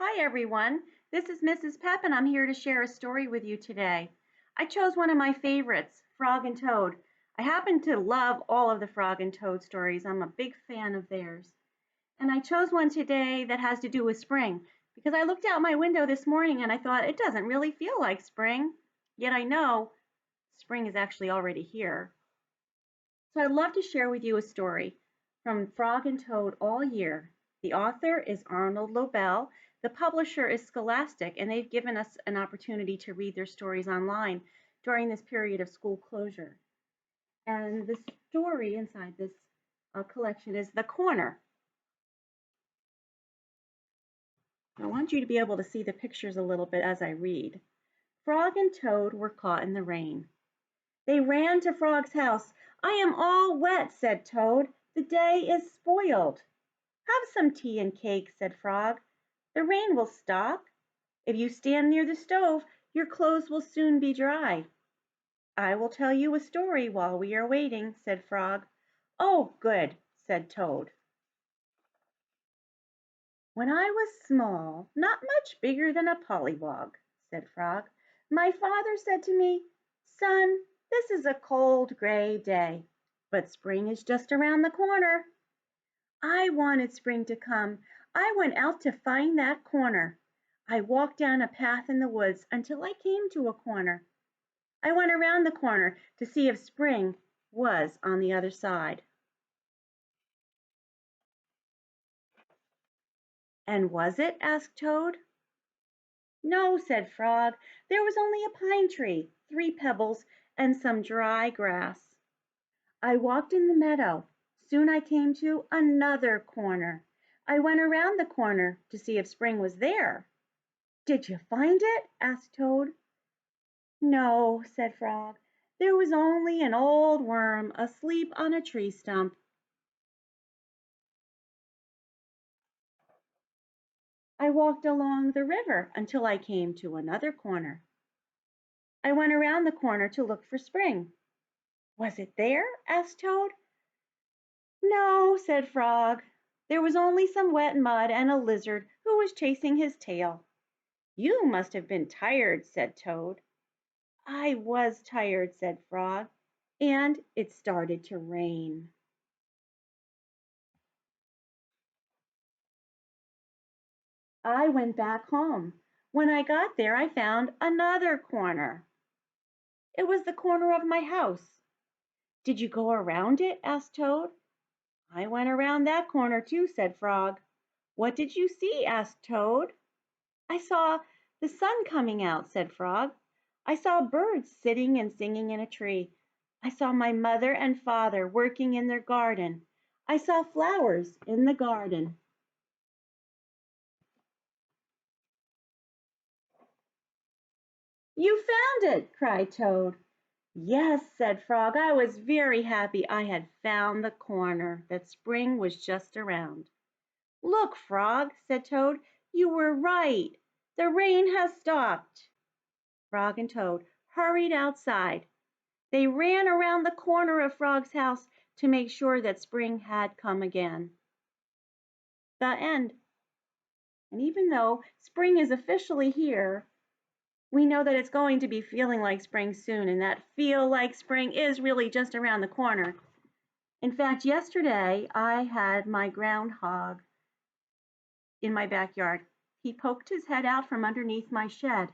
Hi everyone, this is Mrs. Pepe and I'm here to share a story with you today. I chose one of my favorites, Frog and Toad. I happen to love all of the Frog and Toad stories. I'm a big fan of theirs. And I chose one today that has to do with spring because I looked out my window this morning and I thought it doesn't really feel like spring, yet I know spring is actually already here. So I'd love to share with you a story from Frog and Toad All Year. The author is Arnold Lobel. The publisher is Scholastic, and they've given us an opportunity to read their stories online during this period of school closure. And the story inside this collection is The Corner. I want you to be able to see the pictures a little bit as I read. Frog and Toad were caught in the rain. They ran to Frog's house. "I am all wet," said Toad. "The day is spoiled." "Have some tea and cake," said Frog. "The rain will stop. If you stand near the stove, your clothes will soon be dry." "I will tell you a story while we are waiting," said Frog. "Oh, good," said Toad. "When I was small, not much bigger than a pollywog," said Frog, "my father said to me, 'Son, this is a cold, gray day, but spring is just around the corner.' I wanted spring to come. I went out to find that corner. I walked down a path in the woods until I came to a corner. I went around the corner to see if spring was on the other side." "And was it?" asked Toad. "No," said Frog. "There was only a pine tree, 3 pebbles, and some dry grass. I walked in the meadow. Soon I came to another corner. I went around the corner to see if spring was there." "Did you find it?" asked Toad. "No," said Frog. "There was only an old worm asleep on a tree stump." "I walked along the river until I came to another corner. I went around the corner to look for spring. Was it there?" asked Toad. "No," said Frog. "There was only some wet mud and a lizard who was chasing his tail." "You must have been tired," said Toad. "I was tired," said Frog, "and it started to rain." I went back home. When I got there, I found another corner. It was the corner of my house. "Did you go around it?" asked Toad. "I went around that corner too," said Frog. "What did you see?" asked Toad. "I saw the sun coming out," said Frog. "I saw birds sitting and singing in a tree. I saw my mother and father working in their garden. I saw flowers in the garden." "You found it!" cried Toad. "Yes," said Frog, "I was very happy I had found the corner, that spring was just around." "Look, Frog," said Toad, "you were right. The rain has stopped." Frog and Toad hurried outside. They ran around the corner of Frog's house to make sure that spring had come again. The end. And even though spring is officially here, we know that it's going to be feeling like spring soon, and that feel like spring is really just around the corner. In fact, yesterday I had my groundhog in my backyard. He poked his head out from underneath my shed.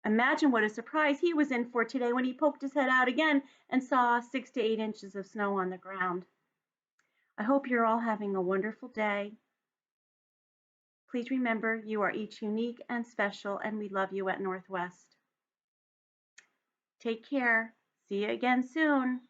Imagine what a surprise he was in for today when he poked his head out again and saw 6 to 8 inches of snow on the ground. I hope you're all having a wonderful day. Please remember, you are each unique and special, and we love you at Northwest. Take care. See you again soon.